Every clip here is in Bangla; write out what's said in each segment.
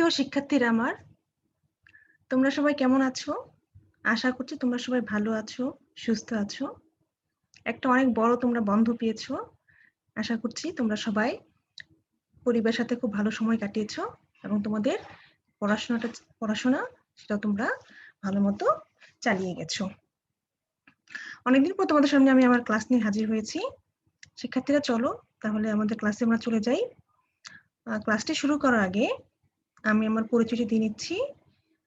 প্রিয় শিক্ষার্থীরা আমার, তোমরা সবাই কেমন আছো? আশা করছি তোমরা সবাই ভালো আছো, সুস্থ আছো। একটা অনেক বড় তোমরা বন্ধ পেয়েছো। আশা করছি তোমরা সবাই পরিবারের সাথে খুব ভালো সময় কাটিয়েছো এবং তোমাদের পড়াশোনা সেটা তোমরা ভালো মতো চালিয়ে গেছো। অনেকদিন পর তোমাদের সামনে আমি আমার ক্লাস নিয়ে হাজির হয়েছি। শিক্ষার্থীরা চলো তাহলে আমাদের ক্লাসে আমরা চলে যাই। ক্লাসটি শুরু করার আগে আমি আমার পরিচয়টি দিয়ে নিচ্ছি।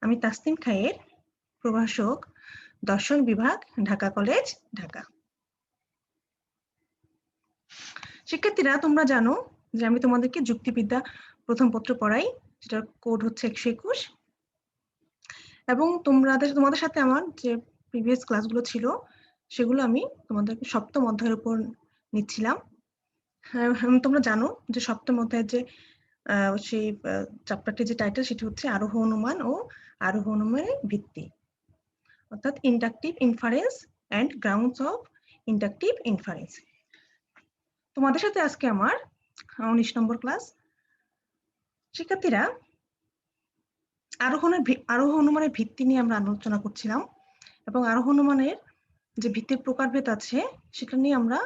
আমি তাসনিম খায়ের, প্রভাষক, দর্শন বিভাগ, ঢাকা কলেজ, ঢাকা। শিক্ষার্থীরা তোমরা জানো যে আমি তোমাদেরকে যুক্তিবিদ্যা প্রথম পত্র পড়াই, যেটার কোড হচ্ছে 121। এবং তোমাদের সাথে আমার যে প্রিভিয়াস ক্লাসগুলো ছিল সেগুলো আমি তোমাদেরকে সপ্তম অধ্যায়ের উপর নিচ্ছিলাম। তোমরা জানো যে সপ্তম অধ্যায়ের যে সেই চ্যাপ্টারটির যে টাইটেল সেটি হচ্ছে আরোহ অনুমান ও আরোহ অনুমানের ভিত্তি, অর্থাৎ inductive inference and grounds of inductive inference. তোমাদের সাথে আজকে আমার 19 নম্বর ক্লাস। শিক্ষার্থীরা, আরোহ অনুমানের ভিত্তি নিয়ে আমরা আলোচনা করছিলাম এবং আরোহ অনুমানের যে ভিত্তির প্রকারভেদ আছে সেটা নিয়ে আমরা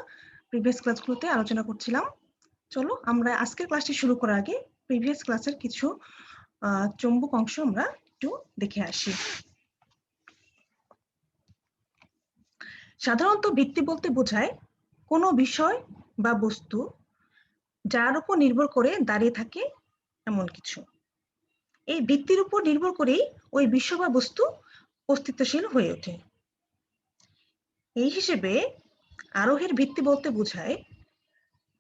প্রিভিয়াস ক্লাসগুলোতে আলোচনা করছিলাম। চলো আমরা আজকের ক্লাসটি শুরু করার আগে প্রিভিয়াস ক্লাসের কিছু চৌম্বক অংশ আমরা একটু দেখে আসি। সাধারণত ভিত্তি বলতে বোঝায় কোনো বিষয় বা বস্তু যার উপর নির্ভর করে দাঁড়িয়ে থাকে এমন কিছু। এই ভিত্তির উপর নির্ভর করেই ওই বিষয় বা বস্তু অস্তিত্বশীল হয়ে ওঠে। এই হিসেবে আরোহের ভিত্তি বলতে বোঝায়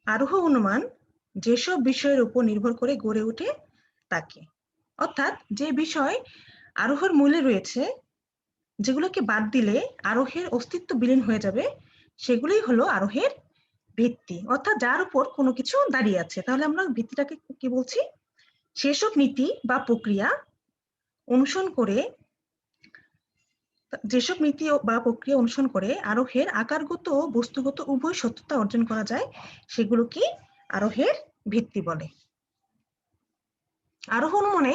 আরোহ অনুমান যেসব বিষয়ের উপর নির্ভর করে গড়ে ওঠে তাকে, অর্থাৎ যে বিষয় আরোহের মূলে রয়েছে, যেগুলোকে বাদ দিলে আরোহের অস্তিত্ব বিলীন হয়ে যাবে, সেগুলোই হলো আরোহের ভিত্তি, অর্থাৎ যার উপর কোনো কিছু দাঁড়িয়ে আছে। তাহলে আমরা ভিত্তিটাকে কি বলছি? সেসব নীতি বা প্রক্রিয়া অনুসরণ করে, যেসব নীতি বা প্রক্রিয়া অনুসরণ করে আরোহের আকারগত ও বস্তুগত উভয় সত্যতা অর্জন করা যায়, সেগুলোকে আরোহের ভিত্তি বলে। আরোহ অনুমানে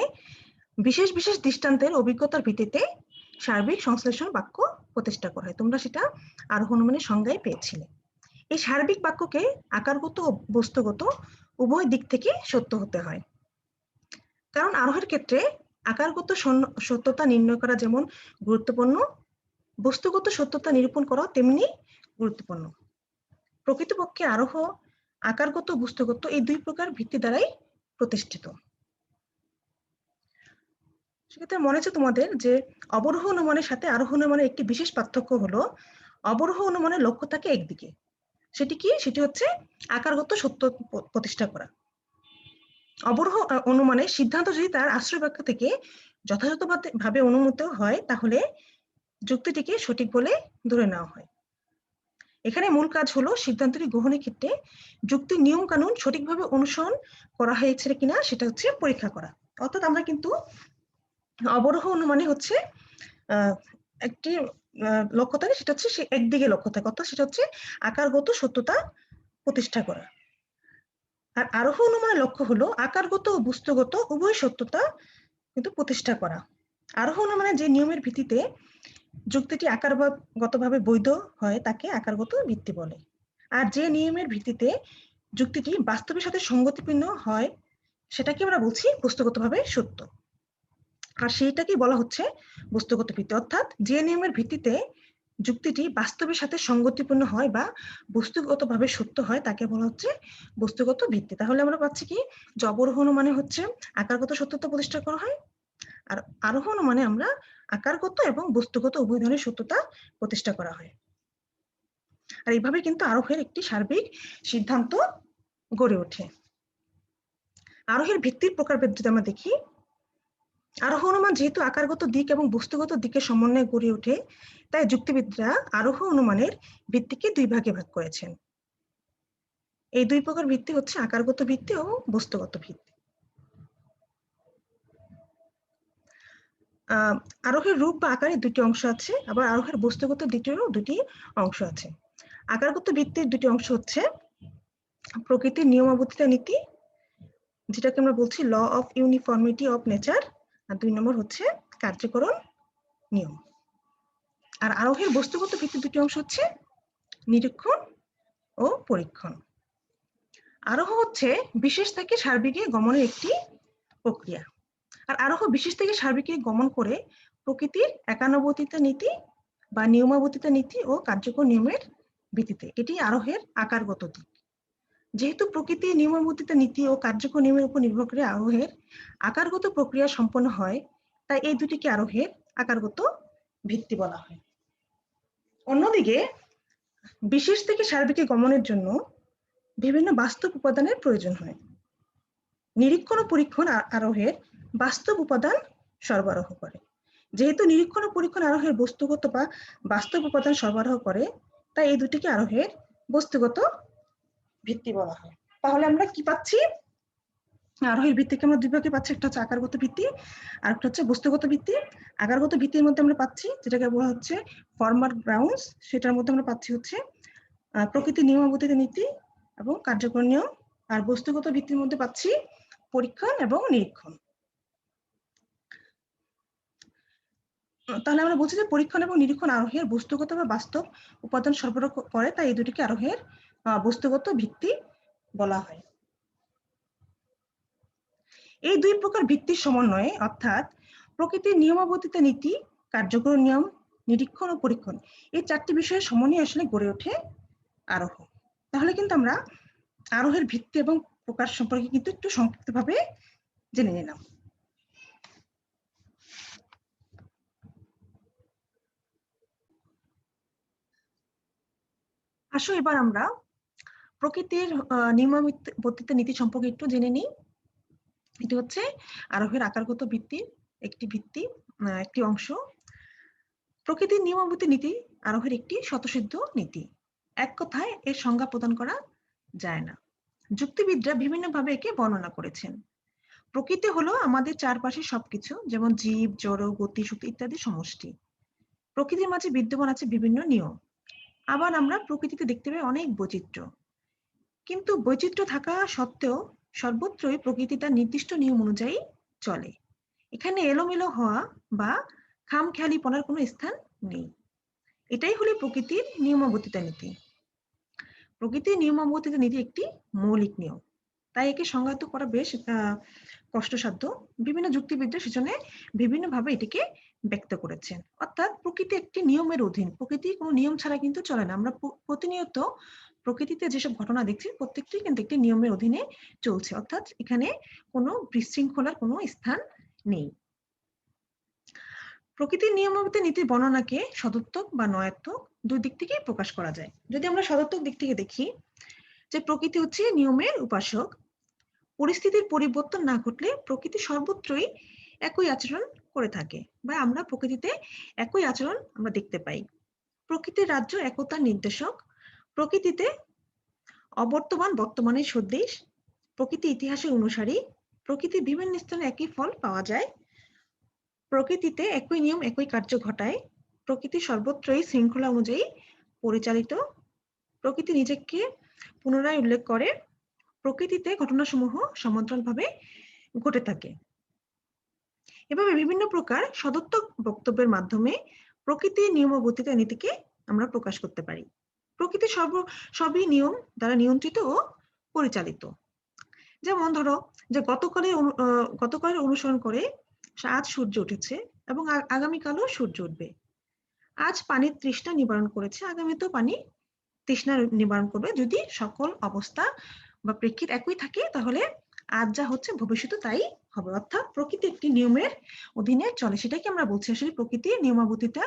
বিশেষ বিশেষ দৃষ্টান্তের অভিজ্ঞতার ভিত্তিতে সার্বিক সংশ্লেষণ বাক্য প্রতিষ্ঠা করা হয়। তোমরা সেটা আরোহ অনুমানের সংজ্ঞায় পেয়েছিলে। এই সার্বিক বাক্যকে আকারগত ও বস্তুগত উভয় দিক থেকে সত্য হতে হয়। কারণ আরোহের ক্ষেত্রে আকারগত সত্যতা নির্ণয় করা যেমন গুরুত্বপূর্ণ, বস্তুগত সত্যতা নিরূপণ করা তেমনি গুরুত্বপূর্ণ। প্রকৃতপক্ষে আরোহ আকারগত বস্তুগত এই দুই প্রকার ভিত্তি দ্বারাই প্রতিষ্ঠিত। সেক্ষেত্রে মনে হচ্ছে তোমাদের যে অবরোহ অনুমানের সাথে আরোহ অনুমানের একটি বিশেষ পার্থক্য হলো অবরোহ অনুমানের লক্ষ্য থাকে একদিকে। সেটি কি? সেটি হচ্ছে আকারগত সত্য প্রতিষ্ঠা করা। অবরোহ অনুমানের সিদ্ধান্ত যদি তার আশ্রয় বাক্য থেকে যথাযথভাবে অনুমত হয় তাহলে যুক্তিটিকে সঠিক বলে ধরে নেওয়া হয়। এখানে মূল কাজ হলো সিদ্ধান্তটি গ্রহণের ক্ষেত্রে যুক্তির নিয়ম কানুন সঠিকভাবে অনুসরণ করা হয়েছে কিনা সেটা হচ্ছে পরীক্ষা করা। অর্থাৎ আমরা কিন্তু অবরোহ অনুমানে হচ্ছে একটি লক্ষ্য থাকে, সেটা হচ্ছে সে একদিকে লক্ষ্য থাকে, অর্থাৎ সেটা হচ্ছে আকারগত সত্যতা প্রতিষ্ঠা করা। আর আরোহ অনুমানের লক্ষ্য হলো আকারগত ও বস্তুগত উভয় সত্যতা কিন্তু প্রতিষ্ঠা করা। আরোহ অনুমানের যে নিয়মের ভিত্তিতে যুক্তিটি আকারগতভাবে বৈধ হয় তাকে আকারগত ভিত্তি বলে। আর যে নিয়মের ভিত্তিতে যুক্তিটি বাস্তবের সাথে সঙ্গতিপূর্ণ হয় সেটাকে আমরা বলছি বস্তুগতভাবে সত্য। আর সেইটাকেই বলা হচ্ছে বস্তুগত ভিত্তি, অর্থাৎ যে নিয়মের ভিত্তিতে যুক্তিটি বাস্তবের সাথে সঙ্গতিপূর্ণ হয় বা বস্তুগতভাবে সত্য হয় তাকে বলা হচ্ছে বস্তুগত ভিত্তি। তাহলে আমরা পাচ্ছি কি, যে অবরোহ অনুমানে হচ্ছে আকারগত সত্যতা প্রতিষ্ঠা করা হয়, আর আরোহ অনুমানে আমরা আকারগত এবং বস্তুগত উভয় ধরনের সত্যতা প্রতিষ্ঠা করা হয়। আর এইভাবে কিন্তু আরোহের একটি সার্বিক সিদ্ধান্ত গড়ে ওঠে। আরোহের ভিত্তির প্রকারভেদ যদি আমরা দেখি, আরোহ অনুমান যেহেতু আকারগত দিক এবং বস্তুগত দিকের সমন্বয়ে গড়ে ওঠে, তাই যুক্তিবিদরা আরোহ অনুমানের ভিত্তিকে দুই ভাগে ভাগ করেছেন। এই দুই প্রকার ভিত্তি হচ্ছে আকারগত ভিত্তি ও বস্তুগত ভিত্তি। আরোহের রূপ বা আকারের দুটি অংশ আছে, আবার আরোহের বস্তুগত দিকেরও দুটি অংশ আছে। আকারগত ভিত্তির দুটি অংশ হচ্ছে প্রকৃতির নিয়মাবর্তিতা নীতি যেটাকে আমরা বলছি law of uniformity of nature, আর 2 নম্বর হচ্ছে কার্যকরণ নিয়ম। আর আরোহের বস্তুগত ভিত্তি দুটি অংশ হচ্ছে নিরীক্ষণ ও পরীক্ষণ। আরোহ হচ্ছে বিশেষ থেকে সার্বিকে গমনের একটি প্রক্রিয়া। আর আরোহ বিশেষ থেকে সার্বিকে গমন করে প্রকৃতির একানুবর্তিতা নীতি বা নিয়মাবর্তিতা নীতি ও কার্যকর নিয়মের ভিত্তিতে। এটি আরোহের আকারগত দিক। যেহেতু প্রকৃতির নিয়মাবর্তিতা নীতি ও কার্যকর নিয়মের উপর নির্ভর করে আরোহের আকারগত প্রক্রিয়া সম্পন্ন হয়, তাই এই দুটিকে আরোহের আকারগত ভিত্তি বলা হয়। অন্যদিকে বিশেষ থেকে সার্বিকে গমনের জন্য বিভিন্ন বাস্তব উপাদানের প্রয়োজন হয়। নিরীক্ষণ ও পরীক্ষণ আরোহের বাস্তব উপাদান সরবরাহ করে। যেহেতু নিরীক্ষণ ও পরীক্ষণ আরোহের বস্তুগত বা বাস্তব উপাদান সরবরাহ করে, তাই এই দুটিকে আরোহের বস্তুগত ভিত্তি বলা হয়। তাহলে আমরা কি পাচ্ছি? আরোহের ভিত্তিকে আমরা দুই ভাগে পাচ্ছি, একটা হচ্ছে আকারগত ভিত্তি আর একটা হচ্ছে বস্তুগত ভিত্তি। আকারগত ভিত্তির মধ্যে আমরা পাচ্ছি যেটাকে বলা হচ্ছে ফর্মাল গ্রাউন্ডস, সেটার মধ্যে আমরা পাচ্ছি হচ্ছে প্রকৃতির নিয়মাবর্তিতা নীতি এবং কার্যকর নিয়ম। আর বস্তুগত ভিত্তির মধ্যে পাচ্ছি পরীক্ষণ এবং নিরীক্ষণ। তাহলে আমরা বলছি যে পরীক্ষণ এবং নিরীক্ষণ আরোহের বস্তুগত বা বাস্তব উপাদান সরবরাহ করে, তাই এই দুটিকে আরোহের বস্তুগত ভিত্তি বলা হয়। এই দুই প্রকার ভিত্তির সমন্বয়ে, অর্থাৎ প্রকৃতির নিয়মাবর্তিতা নীতি, কার্যকর নিয়ম, নিরীক্ষণ ও পরীক্ষণ, এই 4টি বিষয়ের সমন্বয়ে আসলে গড়ে ওঠে আরোহ। তাহলে কিন্তু আমরা আরোহের ভিত্তি এবং প্রকার সম্পর্কে কিন্তু একটু সংক্ষিপ্তভাবে জেনে নিলাম। আসো এবার আমরা প্রকৃতির নিয়মাবর্তিতা নীতি সম্পর্কে একটু জেনে নিই। এটি হচ্ছে আরোহের আকারগত ভিত্তির একটি অংশ। প্রকৃতির নিয়মাবর্তিতা নীতি আরোহের একটি স্বতঃসিদ্ধ নীতি। এক কথায় এর সংজ্ঞা প্রদান করা যায় না। যুক্তিবিদরা বিভিন্নভাবে একে বর্ণনা করেছেন। প্রকৃতি হলো আমাদের চারপাশে সবকিছু, যেমন জীব, জড়, গতি, শক্তি ইত্যাদি সমষ্টি। প্রকৃতির মাঝে বিদ্যমান আছে বিভিন্ন নিয়ম। আবার আমরা প্রকৃতিতে দেখতে পাই অনেক বৈচিত্র্য। কিন্তু বৈচিত্র্য থাকা সত্ত্বেও সর্বত্রই প্রকৃতি তার নির্দিষ্ট নিয়ম অনুযায়ী চলে। এখানে এলোমেলো হওয়া বা খামখেয়ালিপনার কোনো স্থান নেই। এটাই হলো প্রকৃতির নিয়মাবর্তিতা নীতি। প্রকৃতির নিয়মাবর্তিতা নীতি একটি মৌলিক নিয়ম, তাই একে সংজ্ঞায়িত করা বেশ কষ্টসাধ্য। বিভিন্ন যুক্তিবিদরা সেজন্য বিভিন্নভাবে এটিকে ব্যক্ত করেছেন। অর্থাৎ প্রকৃতি একটি নিয়মের অধীন, প্রকৃতি কোনো নিয়ম ছাড়া কিন্তু চলে না। আমরা প্রতিনিয়ত প্রকৃতিতে যেসব ঘটনা দেখছি প্রত্যেকটি কিন্তু একটি নিয়মের অধীনে চলছে, অর্থাৎ এখানে কোনো বিশৃঙ্খলার কোনো স্থান নেই। প্রকৃতির নিয়মাবর্তিতা নীতির বর্ণনাকে সদর্থক বা নয়াত্মক দুই দিক থেকেই প্রকাশ করা যায়। যদি আমরা সদর্থক দিক থেকে দেখি, যে প্রকৃতি হচ্ছে নিয়মের উপাসক। পরিস্থিতির পরিবর্তন না ঘটলে প্রকৃতি সর্বত্রই একই আচরণ করে থাকে, বা আমরা প্রকৃতিতে একই আচরণ আমরা দেখতে পাই। প্রকৃতির রাজ্য একতার নির্দেশক। প্রকৃতিতে অবর্তমান বর্তমানের সদৃশ। প্রকৃতি ইতিহাসের অনুসারী। প্রকৃতির বিভিন্ন স্থানে একই ফল পাওয়া যায়। প্রকৃতিতে একই নিয়ম একই কার্য ঘটায়। প্রকৃতি সর্বত্রই শৃঙ্খলা অনুযায়ী পরিচালিত। প্রকৃতি নিজেকে পুনরায় উল্লেখ করে। প্রকৃতিতে ঘটনাসমূহ সমান্তরালভাবে ঘটে থাকে। এভাবে বিভিন্ন প্রকার সদর্থক বক্তব্যের মাধ্যমে প্রকৃতির নিয়মাবর্তিতা নীতিকে আমরা প্রকাশ করতে পারি। প্রকৃতি সবই নিয়ম দ্বারা নিয়ন্ত্রিত ও পরিচালিত। যেমন ধরো যে গতকালের অনুসরণ করে আজ সূর্য উঠেছে এবং আগামীকালও সূর্য উঠবে। আজ পানির তৃষ্ণা নিবারণ করেছে, আগামীতেও পানি তৃষ্ণা নিবারণ করবে। যদি সকল অবস্থা বা প্রেক্ষিত একই থাকে, তাহলে আজ যা হচ্ছে ভবিষ্যতে তাই হবে। অর্থাৎ প্রকৃতি একটি নিয়মের অধীনে চলে, সেটাকে আমরা বলছি আসলে প্রকৃতির নিয়মাবর্তিতা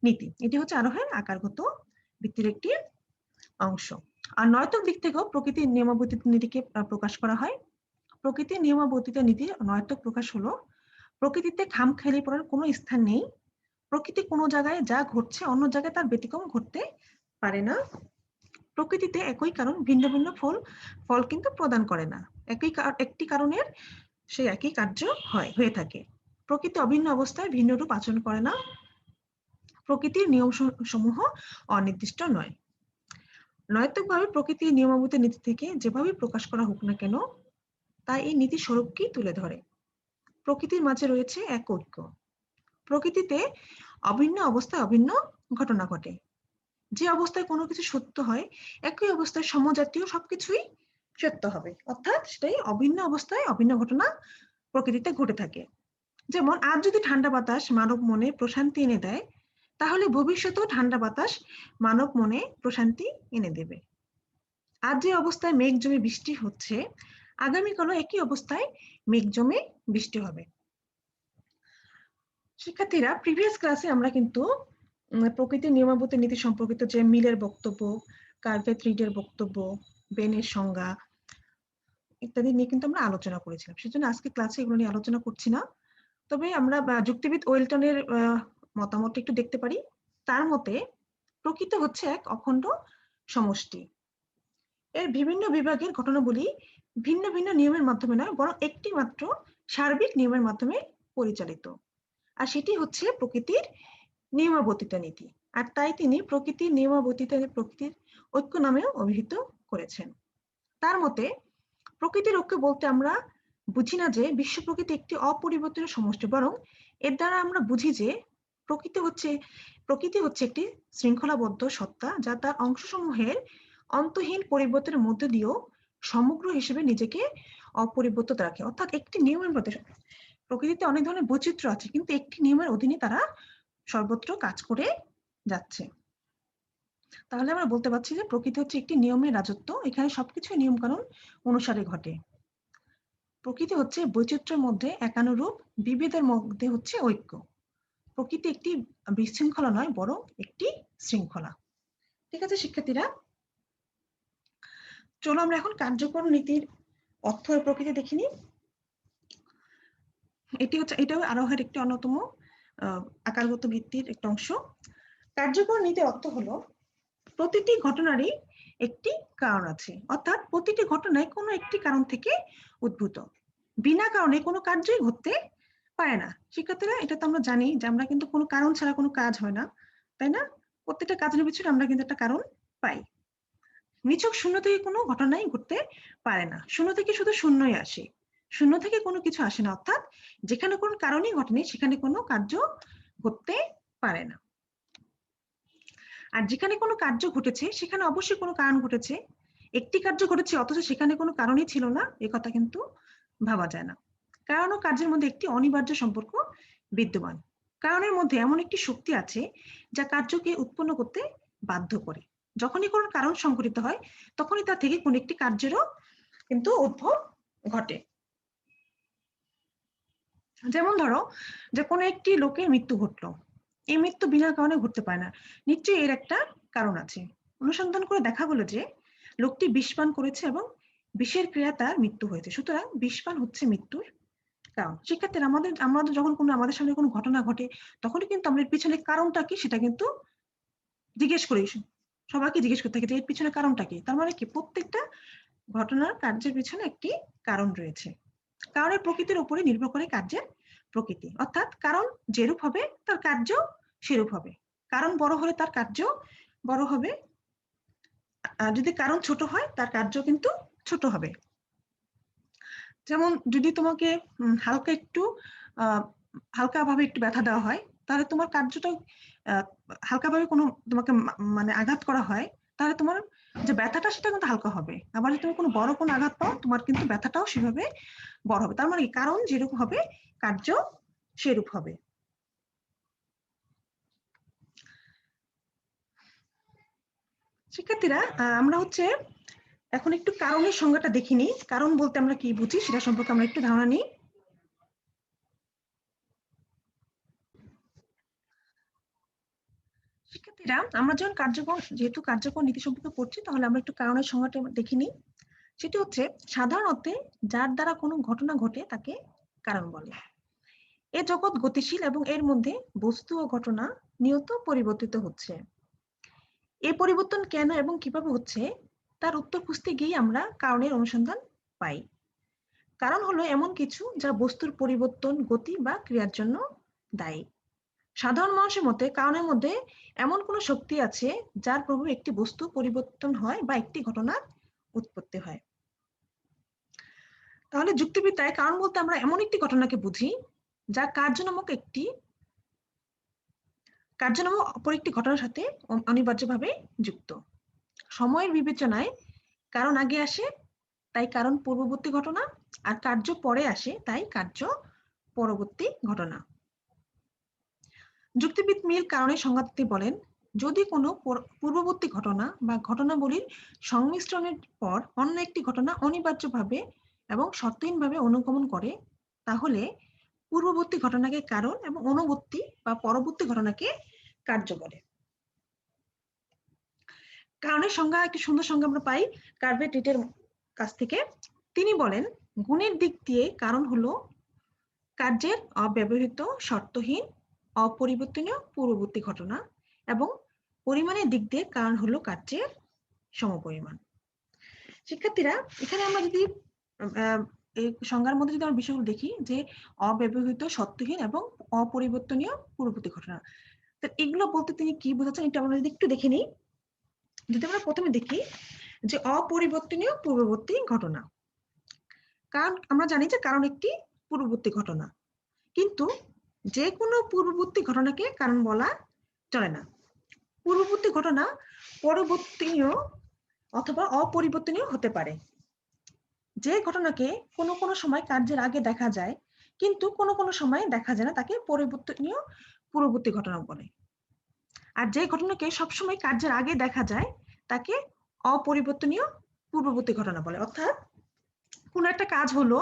নীতি। এটি হচ্ছে আরোহের আকারগত ভিত্তির একটি অংশ। আর নৈতিক দিক থেকেও প্রকৃতির নিয়মাবর্তিতা নীতিকে প্রকাশ করা হয়। প্রকৃতির নিয়মাবর্তিতা নীতির নৈতিক প্রকাশ হলো, প্রকৃতিতে খামখেয়ালি পড়ার কোনো স্থান নেই। প্রকৃতি কোনো জায়গায় যা ঘটছে অন্য জায়গায় তার ব্যতিক্রম ঘটতে পারে না। প্রকৃতিতে একই কারণ ভিন্ন ভিন্ন ফল কিন্তু প্রদান করে না। একটি কারণের সেই একই কার্য হয়ে থাকে। প্রকৃতি অভিন্ন অবস্থায় ভিন্ন রূপ আচরণ করে না। প্রকৃতির নিয়ম সমূহ অনির্দিষ্ট নয়। নৈতিকভাবে প্রকৃতির নিয়মাবর্তিতা নীতি থেকে যেভাবে প্রকাশ করা হোক না কেন, তাই এই নীতি স্বরূপকেই তুলে ধরে। প্রকৃতির মাঝে রয়েছে এক ঐক্য। প্রকৃতিতে অভিন্ন অবস্থায় অভিন্ন ঘটনা ঘটে। যে অবস্থায় কোনো কিছু সত্য হয়, একই অবস্থায় সমজাতীয় সবকিছুই সত্য হবে, অর্থাৎ সেটাই অভিন্ন অবস্থায় অভিন্ন ঘটনা প্রকৃতিতে ঘটে থাকে। যেমন আজ যদি ঠান্ডা বাতাস মানব মনে প্রশান্তি এনে দেয়, তাহলে ভবিষ্যতেও ঠান্ডা বাতাস মানব মনে প্রশান্তি এনে দেবে। আজ যে অবস্থায় মেঘ জমে বৃষ্টি হচ্ছে, আগামীকালও একই অবস্থায় মেঘ জমে বৃষ্টি হবে। শিক্ষার্থীরা, প্রিভিয়াস ক্লাসে আমরা কিন্তু প্রকৃতির নিয়মাবতী নীতি সম্পর্কিত যে মিলের বক্তব্য, কার্ভেট রিডের বক্তব্য, বেনের সংজ্ঞা ইত্যাদি নিয়ে কিন্তু আমরা আলোচনা করেছিলাম। সেজন্য আজকে ক্লাসে এগুলো নিয়ে আলোচনা করছি না। তবে আমরা যুক্তিবিদ ওয়েলটনের মতামত একটু দেখতে পারি। তার মতে প্রকৃতি হচ্ছে এক অখণ্ড সমষ্টি। এর বিভিন্ন বিভাগের ঘটনাবলী ভিন্ন ভিন্ন নিয়মের মাধ্যমে নয়, বরং একটি মাত্র সার্বিক নিয়মের মাধ্যমে পরিচালিত। আর সেটি হচ্ছে প্রকৃতির নিয়মাবর্তিতা নীতি। আর তাই তিনি প্রকৃতির নিয়মাবর্তিতা প্রকৃতির ঐক্য নামেও অভিহিত করেছেন। তার মতে প্রকৃতির ঐক্য বলতে আমরা বুঝি না যে বিশ্ব প্রকৃতি একটি অপরিবর্তনীয় সমষ্টি, বরং এর দ্বারা আমরা বুঝি যে প্রকৃতি হচ্ছে একটি শৃঙ্খলাবদ্ধ সত্তা, যা তার অংশসমূহের অন্তহীন পরিবর্তনের মধ্যে দিয়েও সমগ্র হিসেবে নিজেকে অপরিবর্তিত রাখে। অর্থাৎ একটি নিয়মের মধ্যে প্রকৃতিতে অনেক ধরনের বৈচিত্র্য আছে, কিন্তু একটি নিয়মের অধীনে তারা সর্বত্র কাজ করে যাচ্ছে। তাহলে আমরা বলতে পারছি যে প্রকৃতি হচ্ছে একটি নিয়মের রাজত্ব, এখানে সবকিছু নিয়ম কানুন অনুসারে ঘটে। প্রকৃতি হচ্ছে বৈচিত্র্যের মধ্যে একানুরূপ, বিভেদের মধ্যে হচ্ছে ঐক্য। প্রকৃতি একটি বিশৃঙ্খলা নয়, বরং একটি শৃঙ্খলা। ঠিক আছে শিক্ষার্থীরা, চলো আমরা এখন কার্যকর নীতির অর্থ ও প্রকৃতি দেখিনি। এটাও আরোহের একটি অন্যতম আকারগত ভিত্তির একটা অংশ। কার্যকর নীতির অর্থ হলো প্রতিটি ঘটনারই একটি কারণ আছে, অর্থাৎ প্রতিটি ঘটনায় কোনো একটি কারণ থেকে উদ্ভূত। বিনা কারণে কোনো কার্যই ঘটতে পারে না। শিক্ষার্থীরা, এটা তো আমরা জানি যে আমরা কিন্তু কোনো কারণ ছাড়া কোনো কাজ হয় না, তাই না? প্রত্যেকটা কাজের পিছনে আমরা কিন্তু একটা কারণ পাই। নিছক শূন্য থেকে কোনো ঘটনাই ঘটতে পারে না। শূন্য থেকে শুধু শূন্যই আসে, শূন্য থেকে কোনো কিছু আসে না। অর্থাৎ যেখানে কোনো কারণই ঘটেনি সেখানে কোনো কার্য ঘটতে পারে না। আর যেখানে কোনো কার্য ঘটেছে সেখানে অবশ্যই কোনো কারণ ঘটেছে। একটি কার্য ঘটেছে অথচ সেখানে কোনো কারণই ছিল না, এ কথা কিন্তু ভাবা যায় না। কারণ ও কার্যের মধ্যে একটি অনিবার্য সম্পর্ক বিদ্যমান। কারণের মধ্যে এমন একটি শক্তি আছে যা কার্যকে উৎপন্ন করতে বাধ্য করে। যখনই কোনো কারণ সংঘটিত হয় তখনই তা থেকে কোনো একটি কার্যেরও কিন্তু উদ্ভব ঘটে। যেমন ধরো যে কোনো একটি লোকের মৃত্যু ঘটলো, এই মৃত্যু বিনা কারণে ঘটতে পারে না, নিশ্চয়ই এর একটা কারণ আছে। অনুসন্ধান করে দেখা গেল যে লোকটি বিষপান করেছে এবং বিষের ক্রিয়া তার মৃত্যু হয়েছে, সুতরাং বিষপান হচ্ছে মৃত্যুর কারণ। শিক্ষার্থীরা, আমরা যখন আমাদের সামনে কোনো ঘটনা ঘটে তখনই কিন্তু আমরা এর পিছনে কারণটা কি সেটা কিন্তু জিজ্ঞেস করি, সবাইকে জিজ্ঞেস করতে থাকে যে এর পিছনে কারণটা কি। তার মানে কি, প্রত্যেকটা ঘটনার কার্যের পিছনে একটি কারণ রয়েছে। কারণের প্রকৃতির উপরে নির্ভর করে কার্যের প্রকৃতি, অর্থাৎ কারণ যেরূপ হবে তার কার্য সেরূপ হবে। কারণ বড় হলে তার কার্য বড় হবে, আর যদি কারণ ছোট হয় তার কার্য কিন্তু ছোট হবে। যেমন যদি তোমাকে হালকাভাবে একটু ব্যথা দেওয়া হয়, তাহলে তোমার কার্যটা হালকাভাবে কোনো তোমাকে মানে আঘাত করা হয়, তাহলে তোমার যে ব্যথাটা সেটা কিন্তু হালকা হবে। আবার যদি তুমি কোনো বড় কোনো আঘাত পাও, তোমার কিন্তু ব্যথাটাও সেভাবে বড় হবে। তার মানে কারণ যেরূপ হবে কার্য সেরূপ হবে। শিক্ষার্থীরা, আমরা এখন একটু কারণের সংজ্ঞাটা দেখিনি। কারণ বলতে আমরা কি বুঝি সেটা সম্পর্কে আমরা একটু ধারণা নিই। শিক্ষার্থীরা, আমরা যখন যেহেতু কার্যকর নীতি সম্পর্কে পড়ছি, তাহলে আমরা একটু কারণের সংজ্ঞাটা দেখিনি। সেটি হচ্ছে সাধারণ অর্থে যার দ্বারা কোনো ঘটনা ঘটে তাকে কারণ বলে। এ জগৎ গতিশীল এবং এর মধ্যে বস্তু ও ঘটনা নিয়ত পরিবর্তিত হচ্ছে। এই পরিবর্তন কেন এবং কিভাবে হচ্ছে তার উত্তর খুঁজতে গিয়ে আমরা কারণের অনুসন্ধান পাই। কারণ হলো এমন কিছু যা বস্তুর পরিবর্তন, গতি বা ক্রিয়ার জন্য দায়ী। সাধারণ মানুষের মতে কারণের মধ্যে এমন কোনো শক্তি আছে যার প্রভাবে একটি বস্তু পরিবর্তন হয় বা একটি ঘটনার উৎপত্তি হয়। তাহলে যুক্তিবিদ্যায় কারণ বলতে আমরা এমন একটি ঘটনাকে বুঝি যা কার্য নামক অপর একটি ঘটনার সাথে অনিবার্যভাবে যুক্ত। সময়ের বিবেচনায় কারণ আগে আসে, তাই কারণ পূর্ববর্তী ঘটনা, আর কার্য পরে আসে, তাই কার্য পরবর্তী ঘটনা। যুক্তিবিদ মিল কারণের সংজ্ঞাটি বলেন, যদি কোনো পূর্ববর্তী ঘটনা বা ঘটনাবলীর সংমিশ্রণের পর অন্য একটি ঘটনা অনিবার্যভাবে এবং শর্তহীনভাবে অনুগমন করে, তাহলে পূর্ববর্তী ঘটনাকে কারণ এবং অনুবর্তী বা পরবর্তী ঘটনাকে কার্য বলে। কারণের সংজ্ঞা, একটি সুন্দর সংজ্ঞা আমরা পাই কার্ভেট রিটের কাছ থেকে। তিনি বলেন, গুণের দিক দিয়ে কারণ হলো কার্যের অব্যবহৃত শর্তহীন অপরিবর্তনীয় পূর্ববর্তী ঘটনা, এবং পরিমাণের দিক দিয়ে কারণ হলো কার্যের সমপরিমাণ। শিক্ষার্থীরা, এখানে আমরা যদি এই সংজ্ঞার মধ্যে যদি আমরা বিষয়গুলো দেখি, যে অব্যবহৃত শর্তহীন এবং অপরিবর্তনীয় পূর্ববর্তী ঘটনা, তো এগুলো বলতে তিনি কি বোঝাচ্ছেন এটা আমরা যদি একটু দেখে নিই। যদি আমরা প্রথমে দেখি যে অপরিবর্তনীয় পূর্ববর্তী ঘটনা, কারণ আমরা জানি যে কারণ একটি পূর্ববর্তী ঘটনা, কিন্তু যে কোনো পূর্ববর্তী ঘটনাকে কারণ বলা চলে না। পূর্ববর্তী ঘটনা পরবর্তীয় অথবা অপরিবর্তনীয় হতে পারে। যে ঘটনাকে কোনো কোনো সময় কার্যের আগে দেখা যায় কিন্তু কোনো কোনো সময় দেখা যায় না, তাকে পরিবর্তনীয় পূর্ববর্তী ঘটনা বলে। আর যে ঘটনাকে সবসময় কার্যের আগে দেখা যায় তাকে অপরিবর্তনীয় পূর্ববর্তী ঘটনা বলে। অর্থাৎ কোন একটা কাজ হলো,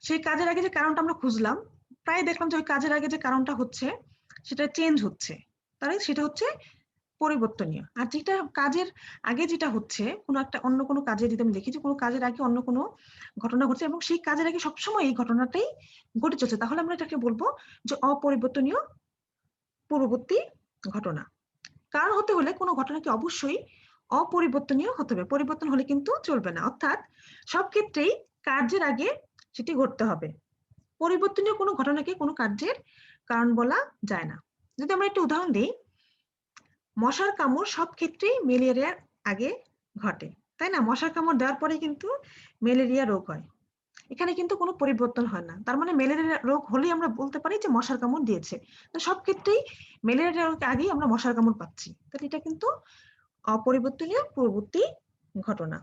সেই কাজের আগে যে কারণটা আমরা খুঁজলাম, প্রায় দেখলাম যে ওই কাজের আগে যে কারণটা হচ্ছে সেটা চেঞ্জ হচ্ছে, তাহলে সেটা হচ্ছে পরিবর্তনীয়। আর যেটা কাজের আগে যেটা হচ্ছে, কোনো একটা অন্য কোনো কাজে যদি আমি দেখি যে কোনো কাজের আগে অন্য কোনো ঘটনা ঘটছে এবং সেই কাজের আগে সবসময় এই ঘটনাটাই ঘটে চলছে, তাহলে আমরা এটাকে বলবো যে অপরিবর্তনীয় পূর্ববর্তী ঘটনা। কারণ হতে হলে কোনো ঘটনাকে অবশ্যই অপরিবর্তনীয় হতে হবে, পরিবর্তন হলে কিন্তু চলবে না। অর্থাৎ সব ক্ষেত্রেই কার্যের আগে সেটি ঘটতে হবে। পরিবর্তনীয় কোনো ঘটনাকে কোনো কার্যের কারণ বলা যায় না। যদি আমরা একটা উদাহরণ দিই, মশার কামড় সব ক্ষেত্রেই ম্যালেরিয়ার আগে ঘটে, তাই না? মশার কামড় দেওয়ার পরে কিন্তু ম্যালেরিয়া রোগ হয়, এখানে কিন্তু কোনো পরিবর্তন হয় না। তার মানে ম্যালেরিয়া রোগ হলেই আমরা বলতে পারি যে মশার কামড় দিয়েছে। তো সব ক্ষেত্রেই ম্যালেরিয়া রোগের আগেই আমরা মশার কামড় পাচ্ছি, তাহলে এটা কিন্তু অপরিবর্তনীয় পূর্ববর্তী ঘটনা।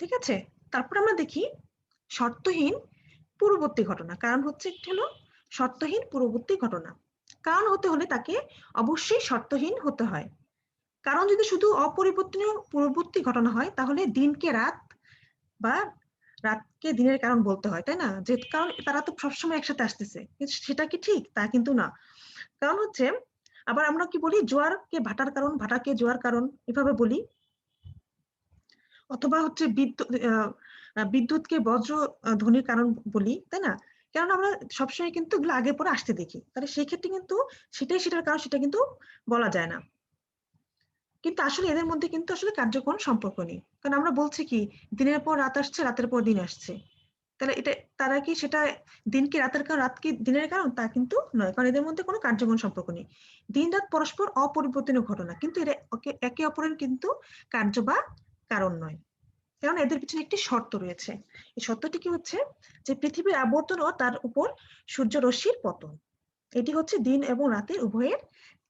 ঠিক আছে, তারপর আমরা দেখি শর্তহীন পূর্ববর্তী ঘটনা। কারণ হচ্ছে একটি হলো শর্তহীন পূর্ববর্তী ঘটনা। কারণ হতে হলে তাকে অবশ্যই শর্তহীন হতে হয়। কারণ যদি শুধু অপরিবর্তনীয় পূর্ববর্তী ঘটনা হয়, তাহলে দিনকে রাত বা রাতকে দিনের কারণ বলতে হয়, তাই না? যে কারণ তারা তো সবসময় একসাথে আসতেছে, সেটা কি ঠিক? তা কিন্তু না। কারণ হচ্ছে, আবার আমরা কি বলি, জোয়ারকে ভাটার কারণ, ভাটাকে জোয়ার কারণ, এভাবে বলি। অথবা হচ্ছে বিদ্যুৎকে বজ্র ধ্বনির কারণ বলি, তাই না? কারণ আমরা সবসময় কিন্তু এগুলো আগে পরে আসতে দেখি, তাহলে সেই ক্ষেত্রে কিন্তু সেটাই সেটার কারণ সেটা কিন্তু বলা যায় না। কিন্তু আসলে এদের মধ্যে কিন্তু আসলে কার্যকর সম্পর্ক নেই। কারণ আমরা বলছি কি, দিনের পর রাত আসছে, রাতের পর দিন আসছে, তাহলে এটা তারা কি সেটা দিন কি রাতের কারণ, রাত কি দিনের কারণ? তা কিন্তু নয়, কারণ এদের মধ্যে কোনো কার্যকর সম্পর্ক নেই। দিন রাত পরস্পর অপরিবর্তনীয় ঘটনা, কিন্তু এরা একে অপরের কিন্তু কার্য বা কারণ নয়, কারণ এদের পিছনে একটি শর্ত রয়েছে। এই শর্তটি কি হচ্ছে, যে পৃথিবীর আবর্তন ও তার উপর সূর্য রশ্মির পতন, এটি হচ্ছে দিন এবং রাতের উভয়ের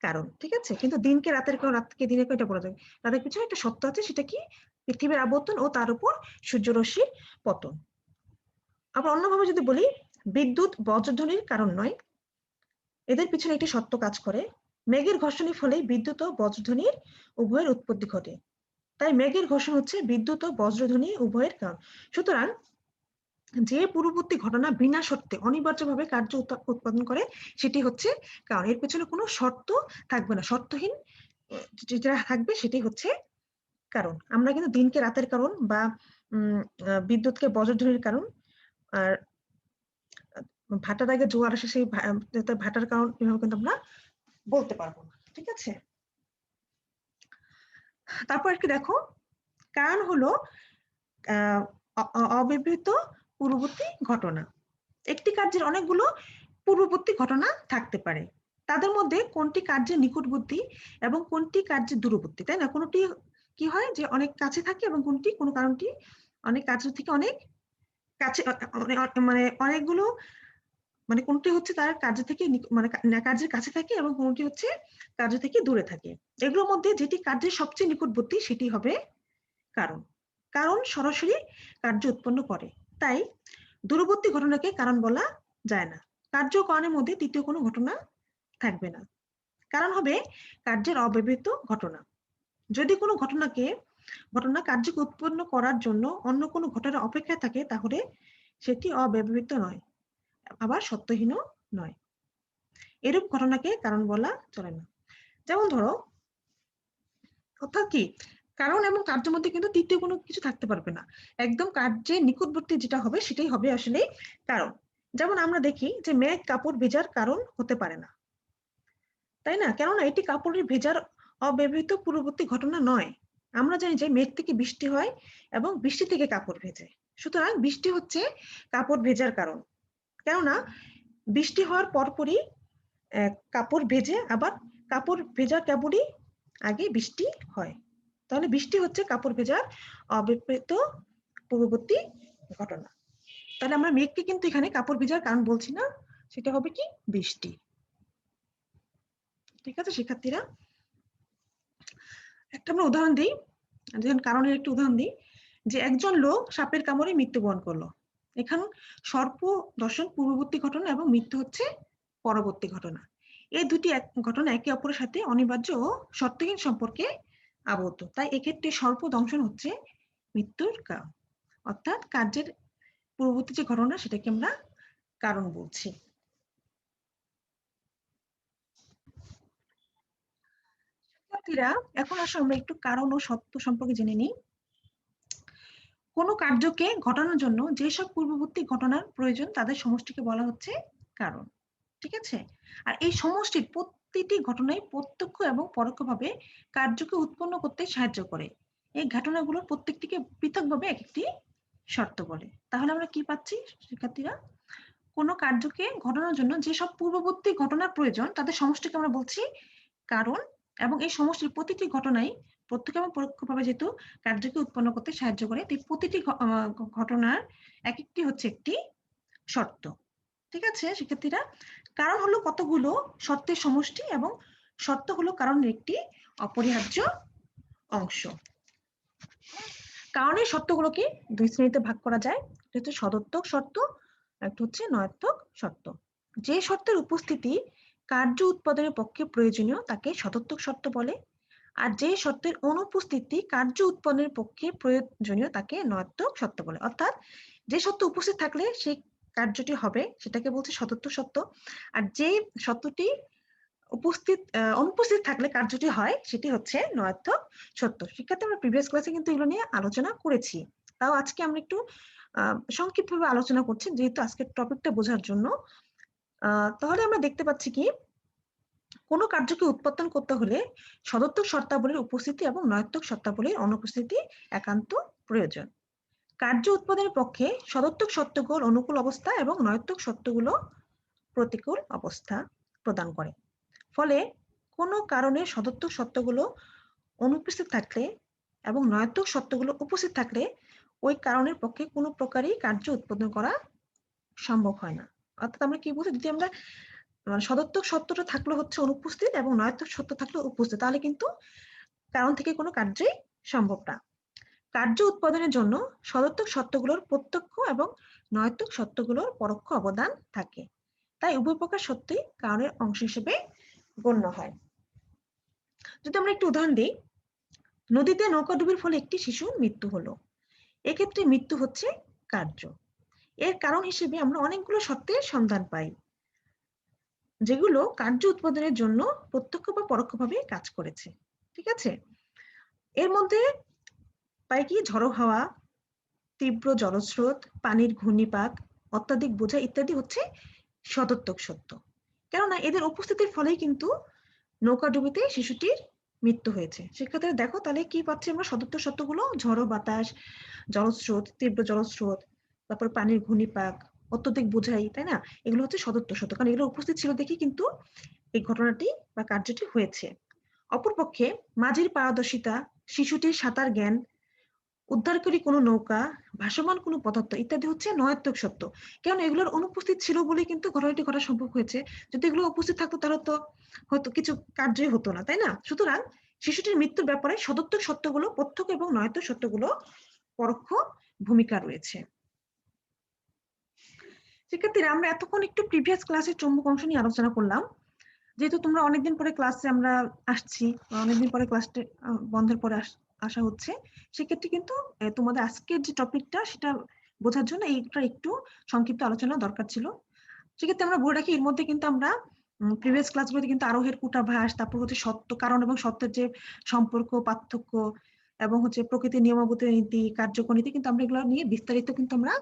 কারণ। ঠিক আছে, কিন্তু দিনকে রাতের কারণ, রাতকে দিনের কারণ এটা বলা যায়। তাদের পিছনে একটা সত্য আছে, সেটা কি? পৃথিবীর আবর্তন ও তার উপর সূর্য রশ্মির পতন। আবার অন্যভাবে যদি বলি, বিদ্যুৎ বজ্রধ্বনির কারণ নয়, এদের পিছনে একটি সত্য কাজ করে। মেঘের ঘর্ষণের ফলে বিদ্যুৎ ও বজ্রধ্বনির উভয়ের উৎপত্তি ঘটে, তাই মেঘের ঘর্ষণ হচ্ছে বিদ্যুৎ ও বজ্রধ্বনি উভয়ের কারণ। সুতরাং যে পূর্ববর্তী ঘটনা বিনা শর্তে অনিবার্যভাবে কার্য উৎপাদন করে, সেটি হচ্ছে কারণ। এর পেছনে কোনো শর্ত থাকবে না, শর্তহীন যেটা থাকবে সেটি হচ্ছে কারণ। আমরা কিন্তু দিনকে রাতের কারণ বা বিদ্যুৎকে বজ্রধ্বনির কারণ, আর ভাটার আগে জোয়ার আসে সেই ভাটার কারণ, এভাবে কিন্তু আমরা বলতে পারবো না। ঠিক আছে, তারপর একটু দেখো, কারণ হলো অব্যবহৃত পূর্ববর্তী ঘটনা। একটি কার্যের অনেকগুলো পূর্ববর্তী ঘটনা থাকতে পারে, তাদের মধ্যে কোনটি কার্যের নিকটবর্তী এবং কোনটি কার্যের দূরবর্তী, তাই না? কোনটি কি হয় যে অনেক কাছে থাকে এবং কোনটি কোনো কারণটি অনেক কার্য থেকে অনেক কাছে, মানে অনেকগুলো, মানে কোনটি হচ্ছে তার কার্য থেকে মানে কার্যের কাছে থাকে এবং কোনটি হচ্ছে কার্য থেকে দূরে থাকে। এগুলোর মধ্যে যেটি কার্যের সবচেয়ে নিকটবর্তী সেটি হবে কারণ। কারণ সরাসরি কার্য উৎপন্ন করে, তাই দূরবর্তী ঘটনাকে কারণ বলা যায় না। কার্য ও কারণের মধ্যে তৃতীয় কোনো ঘটনা থাকবে না। কারণ হবে কার্যের অব্যবহৃত ঘটনা। যদি কোনো ঘটনা কার্যকে উৎপন্ন করার জন্য অন্য কোনো ঘটনার অপেক্ষায় থাকে, তাহলে সেটি অব্যবহৃত নয়, আবার সত্যহীন নয়। এরূপ ঘটনাকে কারণ বলা চলে না। যেমন ধরো, অর্থাৎ কি, কারণ এবং কার্যের মধ্যে কিন্তু তৃতীয় কোনো কিছু থাকতে পারবে না। একদম কার্যের নিকটবর্তী যেটা হবে সেটাই হবে আসলে কারণ। যেমন আমরা দেখি যে মেঘ কাপড় ভেজার কারণ হতে পারে না, তাই না? কেননা এটি কাপড়ের ভেজার অব্যবহৃত পূর্ববর্তী ঘটনা নয়। আমরা জানি যে মেঘ থেকে বৃষ্টি হয় এবং বৃষ্টি থেকে কাপড় ভেজে, সুতরাং বৃষ্টি হচ্ছে কাপড় ভেজার কারণ। কেননা বৃষ্টি হওয়ার পরপরই কাপড় ভেজে, আবার কাপড় ভেজা কেবলই আগে বৃষ্টি হয়। তাহলে বৃষ্টি হচ্ছে কাপড় ভেজার অব্যবহৃত পূর্ববর্তী ঘটনা। তাহলে আমরা মেঘকে কিন্তু এখানে কাপড় ভেজার কারণ বলছি না, সেটা হবে কি বৃষ্টি। ঠিক আছে শিক্ষার্থীরা, একটা আমরা উদাহরণ দিই, যেমন কারণের একটি উদাহরণ দিই, যে একজন লোক সাপের কামড়ে মৃত্যুবরণ করলো। এখানে সর্প দর্শন পূর্ববর্তী ঘটনা এবং মৃত্যু হচ্ছে পরবর্তী ঘটনা। এই দুটি ঘটনা একে অপরের সাথে অনিবার্য ও সত্যহীন সম্পর্কে আবদ্ধ, তাই এক্ষেত্রে সর্প দংশন হচ্ছে মৃত্যুর কারণ। অর্থাৎ কার্যের পূর্ববর্তী যে ঘটনা সেটাকে আমরা কারণ বলছি। শিক্ষার্থীরা, এখন আসলে আমরা একটু কারণ ও সত্য সম্পর্কে জেনে নিই। কোনো কার্যকে ঘটানোর জন্য যেসব পূর্ববর্তী ঘটনার প্রয়োজন তাদের সমষ্টিকে বলা হচ্ছে কারণ। ঠিক আছে? আর এই সমষ্টির প্রতিটি ঘটনাই প্রত্যক্ষ এবং পরোক্ষভাবে কার্যকে উৎপন্ন করতে সাহায্য করে। এই ঘটনাগুলোর প্রত্যেকটিকে পৃথকভাবে এক একটি শর্ত বলে। তাহলে আমরা কি পাচ্ছি শিক্ষার্থীরা? কোনো কার্যকে ঘটানোর জন্য যেসব পূর্ববর্তী ঘটনার প্রয়োজন তাদের সমষ্টিকে আমরা বলছি কারণ, এবং এই সমষ্টির প্রতিটি ঘটনাই প্রত্যক্ষ এবং পরোক্ষভাবে যেহেতু কার্যকে উৎপন্ন করতে সাহায্য করে, তাই প্রতিটি ঘটনার এক একটি হচ্ছে একটি শর্ত। ঠিক আছে শিক্ষার্থীরা? কারণ হলো কতগুলো শর্তের সমষ্টি এবং শর্ত হলো কারণের একটি অপরিহার্য অংশ। কারণের শর্তগুলোকে দুই শ্রেণীতে ভাগ করা যায়, একটা হচ্ছে সদর্থক শর্ত, একটা হচ্ছে নয়ার্থক শর্ত। যে শর্তের উপস্থিতি কার্য উৎপাদনের পক্ষে প্রয়োজনীয় তাকে সদর্থক শর্ত বলে, আর যে শর্তের অনুপস্থিতি কার্য উৎপন্নের পক্ষে প্রয়োজনীয় তাকে নয়ার্থক শর্ত বলে। অর্থাৎ যে শর্ত উপস্থিত থাকলে সেই কার্যটি হবে সেটাকে বলছে সদর্থক শর্ত, আর যে শর্তটি অনুপস্থিত থাকলে কার্যটি হয় সেটি হচ্ছে নয়ার্থক সত্য। শিক্ষার্থী, আমরা প্রিভিয়াস ক্লাসে কিন্তু এগুলো নিয়ে আলোচনা করেছি, তাও আজকে আমরা একটু সংক্ষিপ্তভাবে আলোচনা করছি যেহেতু আজকের টপিকটা বোঝার জন্য। তাহলে আমরা দেখতে পাচ্ছি কি, কোনো কার্যকে উৎপাদন করতে হলে সদর্থক শর্তাবলীর উপস্থিতি এবং নয়ার্থক শর্তাবলীর অনুপস্থিতি একান্ত প্রয়োজন। কার্য উৎপাদনের পক্ষে সদর্থক শর্তগুলো অনুকূল অবস্থা এবং নয়ার্থক শর্তগুলো প্রতিকূল অবস্থা প্রদান করে। ফলে কোনো কারণে সদর্থক শর্তগুলো অনুপস্থিত থাকলে এবং নয়ার্থক শর্তগুলো উপস্থিত থাকলে ওই কারণের পক্ষে কোনো প্রকারই কার্য উৎপাদন করা সম্ভব হয় না। অর্থাৎ আমরা কি বলছি, যদি আমরা সদর্থক শর্তটা থাকলে হচ্ছে অনুপস্থিত এবং নয়ার্থক শর্ত থাকলে উপস্থিত, তাহলে কিন্তু কারণ থেকে কোনো কার্যই সম্ভব না। কার্য উৎপাদনের জন্য সদর্থক শর্তগুলোর প্রত্যক্ষ এবং নয়ার্থক শর্তগুলোর পরোক্ষ অবদান থাকে, তাই উভয় প্রকার সত্যই কারণের অংশ হিসেবে গণ্য হয়। যদি আমরা একটু উদাহরণ দিই, নদীতে নৌকাডুবির ফলে একটি শিশুর মৃত্যু হলো। এক্ষেত্রে মৃত্যু হচ্ছে কার্য। এর কারণ হিসেবে আমরা অনেকগুলো শর্তের সন্ধান পাই যেগুলো কার্য উৎপাদনের জন্য প্রত্যক্ষ বা পরোক্ষভাবে কাজ করেছে। ঠিক আছে? এর মধ্যে পাই কি, ঝড়ো হাওয়া, তীব্র জলস্রোত, পানির ঘূর্ণিপাক, অত্যাধিক বোঝা ইত্যাদি হচ্ছে সদর্থক সত্য। কেননা এদের উপস্থিতির ফলেই কিন্তু নৌকাডুবিতে শিশুটির মৃত্যু হয়েছে। শিক্ষার্থীরা দেখো তাহলে কি পাচ্ছি আমরা, সদর্থক সত্যগুলো ঝড়ো বাতাস, জলস্রোত, তীব্র জলস্রোত, তারপর পানির ঘূর্ণিপাক, অত্যধিক বোঝাই, তাই না? এগুলো হচ্ছে সদর্থক সত্য, কারণ এগুলো উপস্থিত ছিল দেখি কিন্তু এই ঘটনাটি বা কার্যটি হয়েছে। অপরপক্ষে মাঝির পারদর্শিতা, শিশুটির সাঁতার জ্ঞান, উদ্ধারকারী কোনো নৌকা, ভাসমান কোনো পদার্থ ইত্যাদি হচ্ছে নয়াত্মক সত্য। কারণ এগুলোর অনুপস্থিত ছিল বলে কিন্তু ঘটনাটি ঘটা সম্ভব হয়েছে। যদি এগুলো উপস্থিত থাকতো তাহলে তো হয়তো কিছু কার্যই হতো না, তাই না? সুতরাং শিশুটির মৃত্যুর ব্যাপারে সদর্থক সত্যগুলো প্রত্যক্ষ এবং নয়াত্মক সত্যগুলো পরোক্ষ ভূমিকা রয়েছে। শিক্ষার্থীরা, আমরা এতক্ষণ একটু প্রিভিয়াস ক্লাসের চৌম্বক অংশ নিয়ে আলোচনা করলাম। যেহেতু তোমরা অনেকদিন পরে ক্লাসে আমরা আসছি, অনেকদিন পরে ক্লাসটা বন্ধের পরে আসা হচ্ছে, সেক্ষেত্রে কিন্তু তোমাদের আজকের যে টপিকটা সেটা বোঝার জন্য এইটা একটু সংক্ষিপ্ত আলোচনা দরকার ছিল। সেক্ষেত্রে আমরা বলে রাখি, এর মধ্যে কিন্তু আমরা প্রিভিয়াস ক্লাসগুলোতে কিন্তু আরোহের কূটাভাস, তারপর হচ্ছে সত্য, কারণ এবং সত্যের যে সম্পর্ক, পার্থক্য, এবং হচ্ছে প্রকৃতির নিয়মাবলী নীতি, কার্যকর নীতি, কিন্তু আমরা এগুলো নিয়ে বিস্তারিত কিন্তু আমরা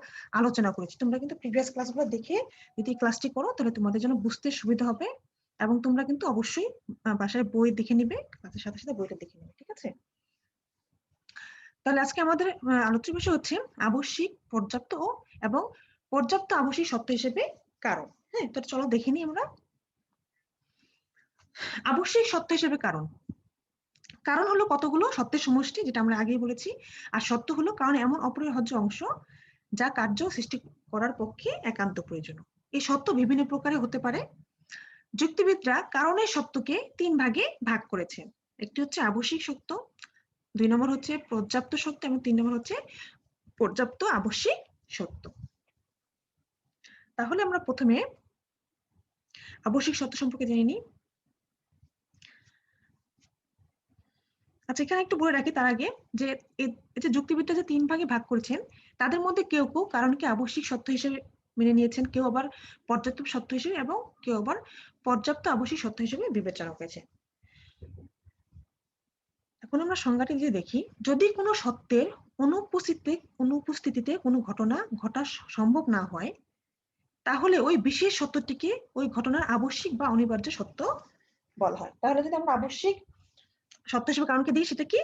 আলোচনা করেছি। তোমরা কিন্তু প্রিভিয়াস ক্লাসগুলো দেখে যদি ক্লাসটি করো তাহলে তোমাদের জন্য বুঝতে সুবিধা হবে, এবং তোমরা কিন্তু অবশ্যই বাসায় বই দেখে নিবে, ক্লাসের সাথে সাথে বইটা দেখে নিবে, ঠিক আছে? তাহলে আজকে আমাদের আলোচ্য বিষয় হচ্ছে আবশ্যিক, পর্যাপ্ত এবং পর্যাপ্ত আবশ্যিক সত্য হিসেবে কারণ। হ্যাঁ, তো চলো দেখে নিই আমরা। আবশ্যিক সত্য হিসেবে কারণ। কারণ হলো কতগুলো সত্যের সমষ্টি, যেটা আমরা আগেই বলেছি। আর সত্য হলো কারণ এমন অপরিহার্য অংশ যা কার্য সৃষ্টি করার পক্ষে একান্ত প্রয়োজনীয়। এই সত্য বিভিন্ন প্রকারে হতে পারে। যুক্তিবিদরা কারণের সত্যকে 3 ভাগে ভাগ করেছেন। একটি হচ্ছে আবশ্যিক সত্য, 2 নম্বর হচ্ছে পর্যাপ্ত সত্য, এবং 3 নম্বর হচ্ছে পর্যাপ্ত আবশ্যিক সত্য। তাহলে আমরা প্রথমে আবশ্যিক সত্য সম্পর্কে জেনে নিই। আচ্ছা, এখানে একটু বলে রাখি তার আগে যে যুক্তিবিদরা যে 3 ভাগে ভাগ করেছেন, তাদের মধ্যে কেউ কেউ কারণকে আবশ্যিক সত্য হিসেবে মেনে নিয়েছেন, কেউ আবার পর্যাপ্ত সত্য হিসেবে, এবং কেউ আবার পর্যাপ্ত আবশ্যিক সত্য হিসেবে বিবেচনা করেছে। এখন আমরা সংজ্ঞাটি যদি দেখি, যদি কোনো সত্যের অনুপস্থিতিতে কোনো ঘটনা ঘটা সম্ভব না হয়, তাহলে ওই বিশেষ সত্যটিকে ওই ঘটনার আবশ্যিক বা অনিবার্য সত্য বলা হয়। তাহলে যদি আমরা আবশ্যিক সত্য হিসেবে কারণকে দিই, সেটা কি?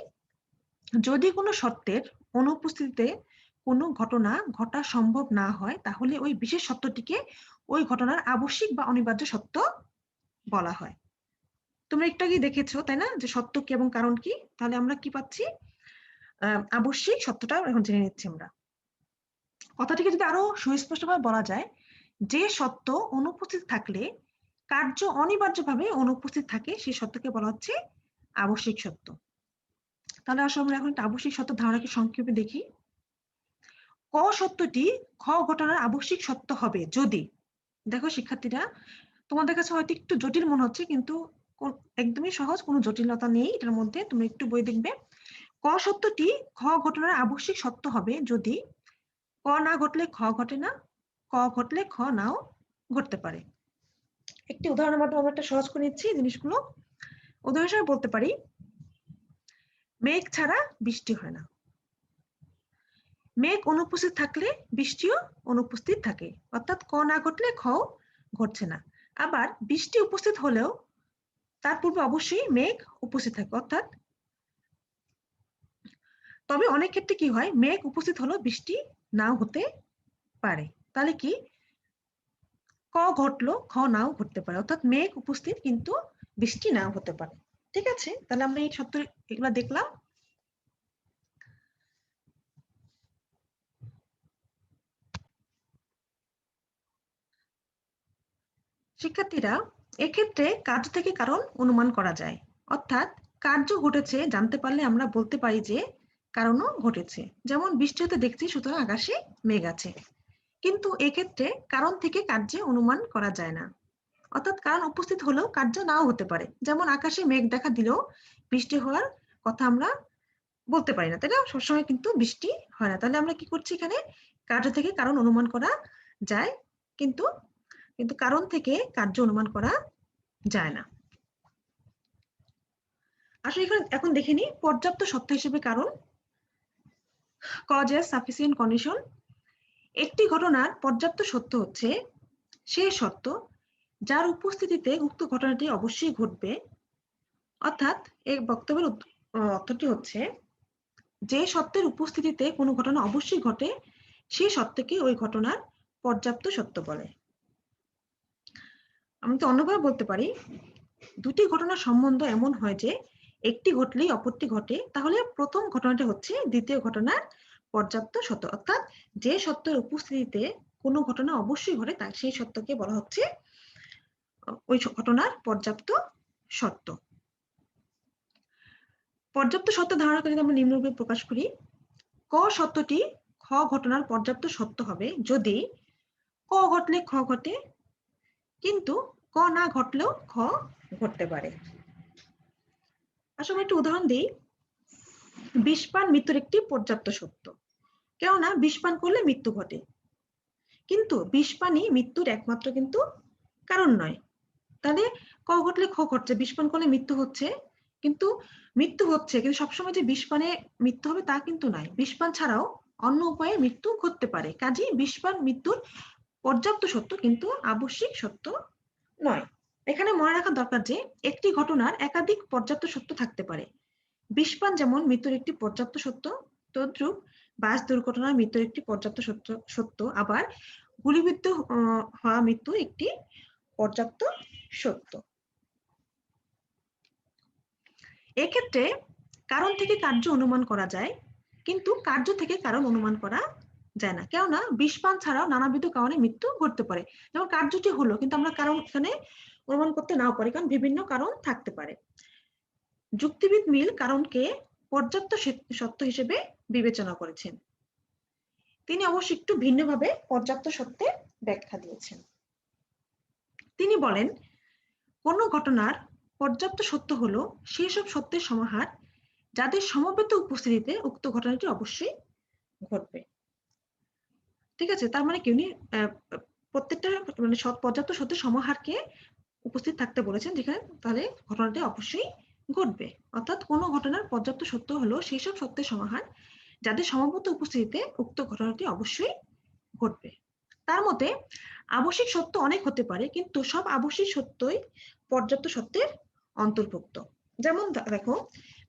যদি কোনো সত্যের অনুপস্থিতিতে কোনো ঘটনা ঘটা সম্ভব না হয়, তাহলে ওই বিশেষ সত্যটিকে ওই ঘটনার আবশ্যিক বা অনিবার্য সত্য বলা হয়। তোমরা একটু আগে দেখেছো, তাই না, যে সত্য কি এবং কারণ কি? তাহলে আমরা কি পাচ্ছি? আবশ্যিক সত্যটা এখন জেনে নিচ্ছি আমরা। কথাটিকে যদি আরো সুস্পষ্টভাবে বলা যায়, যে সত্য অনুপস্থিত থাকলে কার্য অনিবার্যভাবে অনুপস্থিত থাকে, সেই সত্যকে বলা হচ্ছে আবশ্যিক সত্য। তাহলে আসলে আমরা এখন একটা আবশ্যিক সত্য ধারণাকে সংক্ষেপে দেখি। ক সত্যটি খ ঘটনার আবশ্যিক সত্য হবে যদি, দেখো শিক্ষার্থীরা, তোমাদের কাছে হয়তো একটু জটিল মনে হচ্ছে, কিন্তু একদমই সহজ, কোনো জটিলতা নেই এটার মধ্যে। তুমি একটু বই দেখবে। ক সত্যটি খ ঘটনার আবশ্যিক সত্য হবে যদি ক না ঘটলে খ ঘটে না, ক ঘটলে খ নাও ঘটতে পারে। একটি উদাহরণের মাধ্যমে আমরা একটা সহজ করে নিচ্ছি জিনিসগুলো। উদাহরণ হিসেবে বলতে পারি, মেঘ ছাড়া বৃষ্টি হয় না। মেঘ অনুপস্থিত থাকলে বৃষ্টিও অনুপস্থিত থাকে, অর্থাৎ ক না ঘটলে খ ঘটছে না। আবার বৃষ্টি উপস্থিত হলেও তার পূর্বে অবশ্যই মেঘ উপস্থিত থাকে, অর্থাৎ তবে অনেক ক্ষেত্রে কি হয়, মেঘ উপস্থিত হলেও বৃষ্টি নাও হতে পারে। তাহলে কি, ক ঘটলো খ নাও ঘটতে পারে, অর্থাৎ মেঘ উপস্থিত কিন্তু বৃষ্টি নাও হতে পারে। ঠিক আছে, তাহলে আমরা এই সত্য এগুলা দেখলাম। শিক্ষার্থীরা, এক্ষেত্রে কার্য থেকে কারণ অনুমান করা যায়, অর্থাৎ কার্য ঘটেছে জানতে পারলে আমরা বলতে পারি যে কারণও ঘটেছে। যেমন বৃষ্টি হতে দেখছি, সুতরাং আকাশে মেঘ আছে। কিন্তু এক্ষেত্রে কারণ থেকে কার্যে অনুমান করা যায় না, অর্থাৎ কারণ উপস্থিত হলেও কার্য নাও হতে পারে। যেমন আকাশে মেঘ দেখা দিলেও বৃষ্টি হওয়ার কথা আমরা বলতে পারি না, তাই না? সবসময় কিন্তু বৃষ্টি হয় না। তাহলে আমরা কি করছি এখানে? কার্য থেকে কারণ অনুমান করা যায়, কিন্তু কিন্তু কারণ থেকে কার্য অনুমান করা যায় না। আসলে এখন দেখে নিই পর্যাপ্ত সত্য হিসেবে কারণ। Cause as sufficient condition. একটি ঘটনার পর্যাপ্ত সত্য হচ্ছে সে সত্য যার উপস্থিতিতে উক্ত ঘটনাটি অবশ্যই ঘটবে। অর্থাৎ এই বক্তব্যের অর্থটি হচ্ছে, যে সত্যের উপস্থিতিতে কোনো ঘটনা অবশ্যই ঘটে, সেই সত্যকে ওই ঘটনার পর্যাপ্ত সত্য বলে। আমি তো অন্যভাবে বলতে পারি, দুটি ঘটনার সম্বন্ধ এমন হয় যে একটি ঘটলেই অপরটি ঘটে, তাহলে প্রথম ঘটনাটি হচ্ছে দ্বিতীয় ঘটনার পর্যাপ্ত সত্য, অর্থাৎ যে সত্যের উপস্থিতিতে কোনো ঘটনা অবশ্যই ঘটে তাই সেই সত্যকে বলা হচ্ছে ওই ঘটনার পর্যাপ্ত সত্য। পর্যাপ্ত সত্য ধারণা করে আমরা নিম্নরূপে প্রকাশ করি। ক সত্যটি খ ঘটনার পর্যাপ্ত সত্য হবে যদি ক ঘটলে খ ঘটে, কিন্তু ক না ঘটলেও খ ঘটতে পারে। আসলে একটু উদাহরণ দিই। বিষপান মৃত্যুর একটি পর্যাপ্ত সত্য, কেননা বিষপান করলে মৃত্যু ঘটে, কিন্তু বিষপানই মৃত্যুর একমাত্র কিন্তু কারণ নয়। তাহলে ক ঘটলে খ ঘটছে, বিষপান করলে মৃত্যু হচ্ছে, কিন্তু মৃত্যু হচ্ছে, কিন্তু সবসময় যে বিষপানে মৃত্যু হবে তা কিন্তু নয়। বিষপান ছাড়াও অন্য উপায়ে মৃত্যু ঘটতে পারে। কাজেই বিষপান মৃত্যুর পর্যাপ্ত সত্য কিন্তু আবশ্যিক সত্য নয়। এখানে মনে রাখা দরকার যে একটি ঘটনার একাধিক পর্যাপ্ত সত্য থাকতে পারে। বিষপান যেমন মৃত্যুর একটি পর্যাপ্ত সত্য, তদ্রূপ বাস দুর্ঘটনার মৃত্যুর একটি পর্যাপ্ত সত্য, আবার গুলিবিদ্ধ হওয়া মৃত্যু একটি পর্যাপ্ত সত্য। এক্ষেত্রে কারণ থেকে কার্য অনুমান করা যায়, কিন্তু কার্য থেকে কারণ অনুমান করা যায় না, কেননা বিষপান ছাড়াও নানাবিধ কারণে মৃত্যু ঘটতে পারে। যেমন কার্যটি হলো, কিন্তু আমরা কারণ এখানে অনুমান করতে নাও পারি, কারণ বিভিন্ন কারণ থাকতে পারে। যুক্তিবিদ মিল কারণকে পর্যাপ্ত সত্য হিসেবে বিবেচনা করেছেন। তিনি অবশ্য একটু ভিন্নভাবে পর্যাপ্ত সত্যের ব্যাখ্যা দিয়েছেন। তিনি বলেন, কোন ঘটনার পর্যাপ্ত সত্য হলো সেই সব সত্যের সমাহার যাদের সমবেত উপস্থিতিতে উক্ত ঘটনাটি অবশ্যই ঘটবে। ঠিক আছে, তার মানে কি উনি প্রত্যেকটা মানে পর্যাপ্ত সত্যের সমাহারকে উপস্থিত থাকতে বলেছেন, যেখানে তাহলে ঘটনাটি অবশ্যই ঘটবে। অর্থাৎ কোনো ঘটনার পর্যাপ্ত সত্য হলো সেই সব সত্যের সমাহার যাদের সমবেত উপস্থিতিতে উক্ত ঘটনাটি অবশ্যই ঘটবে। তার মতে আবশ্যিক সত্য অনেক হতে পারে, কিন্তু সব আবশ্যিক সত্যই পর্যাপ্ত সত্যের অন্তর্ভুক্ত। যেমন দেখো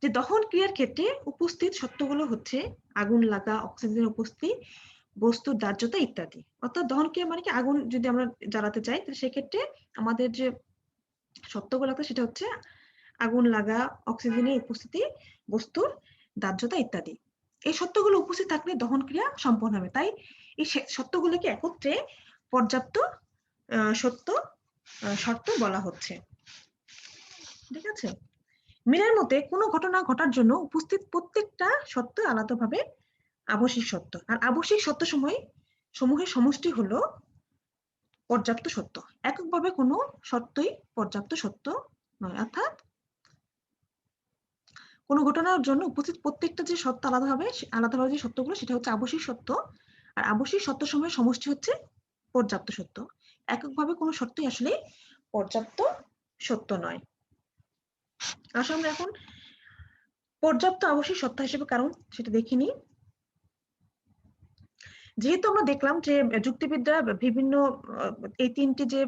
যে দহন ক্রিয়ার ক্ষেত্রে উপস্থিত সত্যগুলো হচ্ছে আগুন লাগা, অক্সিজেনের উপস্থিতি, বস্তুর দাহ্যতা ইত্যাদি। অর্থাৎ দহন ক্রিয়া মানে কি, আগুন যদি আমরা জ্বালাতে চাই তাহলে সেক্ষেত্রে আমাদের যে সত্যগুলো আছে সেটা হচ্ছে আগুন লাগা, অক্সিজেনের উপস্থিতি, বস্তুর দাহ্যতা ইত্যাদি। এই সত্যগুলো উপস্থিত থাকলে দহন ক্রিয়া সম্পন্ন হবে। তাই এই সত্যগুলোকে একত্রে পর্যাপ্ত সত্য শর্ত বলা হচ্ছে। ঠিক আছে, মিলের মতে কোনো ঘটনা ঘটার জন্য উপস্থিত প্রত্যেকটা সত্য আলাদাভাবে আবশ্যিক সত্য, আর আবশ্যিক সত্য সমূহের সমষ্টি হলো পর্যাপ্ত সত্য। এককভাবে কোনো সত্যই পর্যাপ্ত সত্য নয়। অর্থাৎ কোনো ঘটনার জন্য উপস্থিত প্রত্যেকটা যে সত্য আলাদাভাবে যে সত্যগুলো সেটা হচ্ছে আবশ্যিক সত্য, আর আবশ্যিক সত্য সমূহের সমষ্টি হচ্ছে পর্যাপ্ত সত্য। এককভাবে কোনো সত্যই আসলে পর্যাপ্ত সত্য নয়। আসলে আমরা এখন পর্যাপ্ত আবশ্যিক সত্য হিসেবে কারণ সেটা দেখিনি। যেহেতু আমরা দেখলাম যে যুক্তিবিদ্যা বিভিন্ন এই তিনটি যে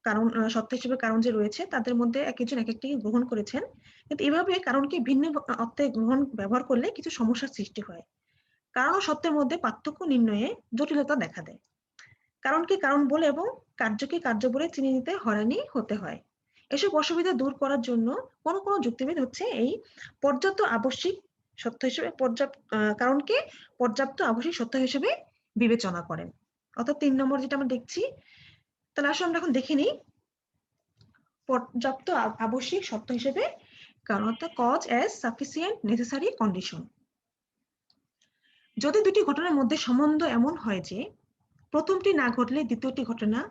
কারণ সত্য হিসেবে কারণ যে রয়েছে তাদের মধ্যে এক একজন এক একটি গ্রহণ করেছেন, কিন্তু এভাবে কারণকে ভিন্ন অর্থে ব্যবহার করলে কিছু সমস্যার সৃষ্টি হয়। কারণ ও সত্যের মধ্যে পার্থক্য নির্ণয়ে জটিলতা দেখা দেয়। কারণকে কারণ বলে এবং কার্যকে কার্য বলে চিনে নিতে হয়রানি হতে হয়। এসব অসুবিধা দূর করার জন্য কোন কোন যুক্তিবিদ হচ্ছে এই পর্যাপ্ত আবশ্যিক সত্য হিসেবে কারণকে পর্যাপ্ত আবশ্যিক সত্য হিসেবে বিবেচনা করেন। অর্থাৎ ৩ নম্বর যেটা আমরা দেখছি, তাহলে আসলে আমরা এখন দেখে নিই পর্যাপ্ত আবশ্যিক সত্য হিসেবে কারণ, অর্থাৎ cause as sufficient necessary condition. যদি দুটি ঘটনার মধ্যে সম্বন্ধ এমন হয় যে প্রথমটি না ঘটলে দ্বিতীয়টি ঘটে না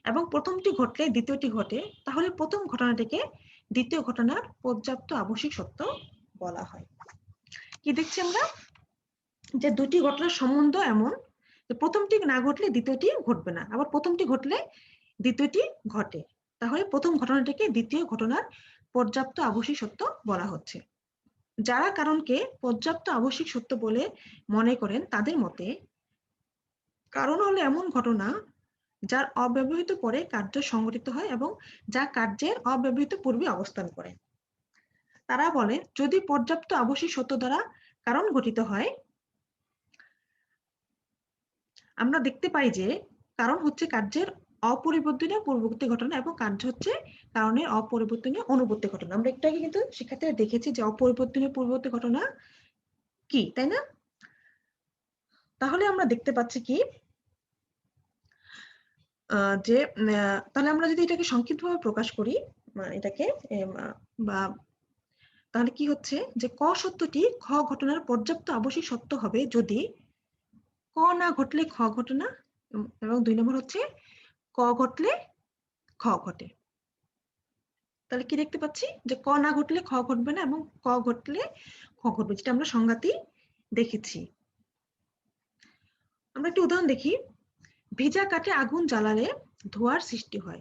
এবং প্রথমটি ঘটলে দ্বিতীয়টি ঘটে, তাহলে প্রথম ঘটনাটিকে দ্বিতীয় ঘটনার পর্যাপ্ত আবশ্যিক সত্য বলা হয়। কি দেখছি আমরা, যে দুটি ঘটনার সম্বন্ধ এমন যে প্রথমটি না ঘটলে দ্বিতীয়টি ঘটবে না, আবার প্রথমটি ঘটলে দ্বিতীয়টি ঘটে, তাহলে প্রথম ঘটনাটিকে দ্বিতীয় ঘটনার পর্যাপ্ত আবশ্যিক সত্য বলা হচ্ছে। যারা কারণকে পর্যাপ্ত আবশ্যিক সত্য বলে মনে করেন তাদের মতে কারণ হলো এমন ঘটনা যার অব্যবহৃত পরে কার্য সংঘটিত হয় এবং যা কার্যের অব্যবহৃত পূর্বে অবস্থান করে। তারা বলে যদি পর্যাপ্ত আবশ্যিক সত্য দ্বারা কারণ গঠিত হয়, আমরা দেখতে পাই যে কারণ হচ্ছে কার্যের অপরিবর্তনীয় পূর্ববর্তী ঘটনা এবং কার্য হচ্ছে কারণের অপরিবর্তনীয় অনুবর্তী ঘটনা। আমরা একটু আগে কিন্তু শিক্ষার্থীরা দেখেছি যে অপরিবর্তনীয় পূর্ববর্তী ঘটনা কি, তাই না? তাহলে আমরা দেখতে পাচ্ছি কি যে তাহলে আমরা যদি এটাকে সংক্ষিপ্তভাবে প্রকাশ করি এটাকে বা তাহলে কি হচ্ছে যে ক সত্যটি খ ঘটনার পর্যাপ্ত আবশ্যিক সত্য হবে যদি ক না ঘটলে খ ঘটনা এবং 2 নম্বর হচ্ছে ক ঘটলে খ ঘটে। তাহলে কি দেখতে পাচ্ছি যে ক না ঘটলে খ ঘটবে না এবং ক ঘটলে খ ঘটবে, যেটা আমরা সংজ্ঞাতেই দেখেছি। আমরা একটি উদাহরণ দেখি। ভিজা কাঠে আগুন জ্বালালে ধোঁয়ার সৃষ্টি হয়।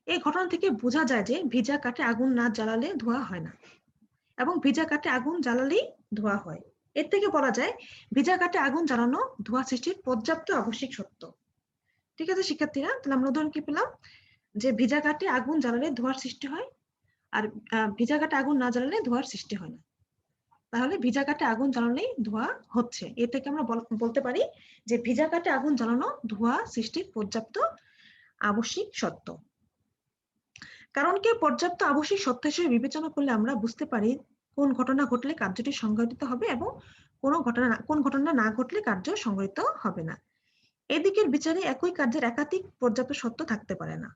এই ঘটনা থেকে বোঝা যায় যে ভিজা কাঠে আগুন না জ্বালালে ধোঁয়া হয় না এবং ভিজা কাঠে আগুন জ্বালালেই ধোঁয়া হয়। এর থেকে বলা যায় ভিজা কাঠে আগুন জ্বালানো ধোঁয়া সৃষ্টির পর্যাপ্ত আবশ্যিক সত্য। ঠিক আছে শিক্ষার্থীরা, তাহলে আমরা উদাহরণ কি পেলাম যে ভিজা কাঠে আগুন জ্বালালে ধোঁয়ার সৃষ্টি হয় আর ভিজা কাঠে আগুন না জ্বালালে ধোঁয়ার সৃষ্টি হয় না। তাহলে ভিজা কাঠে আগুন জ্বালালেই ধোঁয়া হচ্ছে। এর থেকে আমরা বলতে পারি যে ভিজা কাঠে আগুন জ্বালানো ধোঁয়া সৃষ্টির পর্যাপ্ত আবশ্যিক সত্য। কারণকে পর্যাপ্ত আবশ্যিক সত্য হিসেবে বিবেচনা করলে আমরা বুঝতে পারি কোন ঘটনা ঘটলে কার্যটি সংঘটিত হবে এবং কোন ঘটনা না ঘটলে কার্য সংঘটিত হবে না। এদিকের বিচারে একই কার্যের একাধিক পর্যাপ্ত সত্য থাকতে পারে না।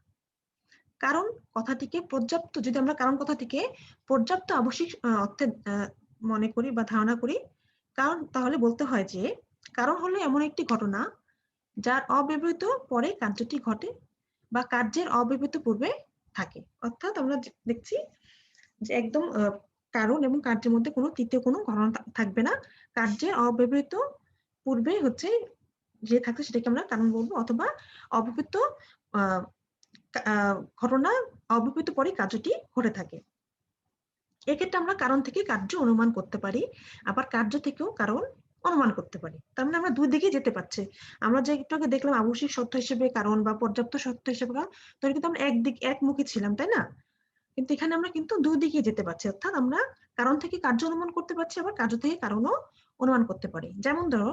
কারণ কথাটিকে পর্যাপ্ত, যদি আমরা কারণ কথাটিকে পর্যাপ্ত আবশ্যিক অর্থে মনে করি বা ধারণা করি, কারণ তাহলে বলতে হয় যে কারণ হলো এমন একটি ঘটনা যার অব্যবহৃত পরে কার্যটি ঘটে বা কার্যের অব্যবহৃত পূর্বে থাকে। অর্থাৎ আমরা দেখছি যে একদম কারণ এবং কার্যের মধ্যে কোনো তৃতীয় কোনো ঘটনা থাকবে না। কার্যের অব্যবহৃত পূর্বে হচ্ছে যে থাকছে সেটাকে আমরা কারণ বলবো, অথবা অব্যবহৃত ঘটনা অব্যবহৃত পরে কার্যটি ঘটে থাকে। এক্ষেত্রে আমরা কারণ থেকে কার্য অনুমান করতে পারি, আবার কার্য থেকেও কারণ অনুমান করতে পারি। তার মানে আমরা দুই দিকে যেতে পারছি। আমরা যে একটু দেখলাম আবশ্যিক সত্য হিসেবে কারণ বা পর্যাপ্ত সত্য হিসেবে কারণ, তখন কিন্তু আমরা একমুখী ছিলাম, তাই না? কিন্তু এখানে আমরা কিন্তু দুই দিকে যেতে পারছি, অর্থাৎ আমরা কারণ থেকে কার্য অনুমান করতে পারছি, আবার কার্য থেকে কারণও অনুমান করতে পারি। যেমন ধরো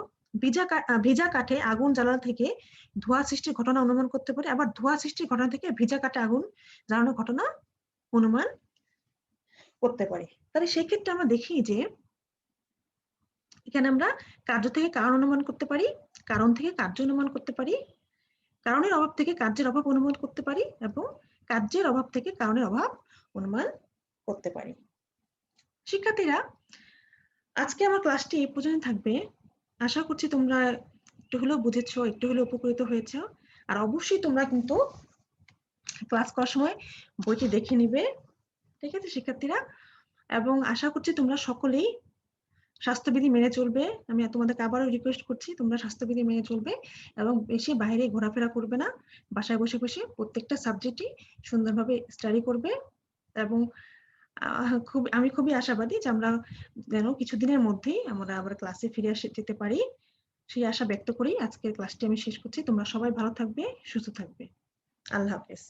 ভিজা কাঠে আগুন জ্বালানো থেকে ধোঁয়া সৃষ্টির ঘটনা অনুমান করতে পারি, আবার ধোঁয়া সৃষ্টির ঘটনা থেকে ভিজা কাঠে আগুন জ্বালানোর ঘটনা অনুমান করতে পারি। তাহলে সেক্ষেত্রে আমরা দেখি যে এখানে আমরা কার্য থেকে কারণ অনুমান করতে পারি, কারণ থেকে কার্য অনুমান করতে পারি, কারণের অভাব থেকে কার্যের অভাব অনুমান করতে পারি এবং কার্যের অভাব থেকে কারণের অভাব অনুমান করতে পারি। শিক্ষার্থীরা, আজকে আমার ক্লাসটি এই পর্যন্ত থাকবে। আশা করছি তোমরা একটু হলেও বুঝেছো, একটু হলেও উপকৃত হয়েছো। আর অবশ্যই তোমরা কিন্তু ক্লাস করার সময় বইটি দেখে নিবে, ঠিক আছে শিক্ষার্থীরা? এবং আশা করছি তোমরা সকলেই স্বাস্থ্যবিধি মেনে চলবে। আমি তোমাদেরকে আবারও রিকোয়েস্ট করছি তোমরা স্বাস্থ্যবিধি মেনে চলবে এবং বেশি বাইরে ঘোরাফেরা করবে না। বাসায় বসে বসে প্রত্যেকটা সাবজেক্টই সুন্দরভাবে স্টাডি করবে এবং আমি খুবই আশাবাদী যে আমরা যেন কিছুদিনের মধ্যেই আমরা আবার ক্লাসে ফিরে যেতে পারি, সেই আশা ব্যক্ত করি আজকের ক্লাসটি আমি শেষ করছি। তোমরা সবাই ভালো থাকবে, সুস্থ থাকবে। আল্লাহ হাফেজ।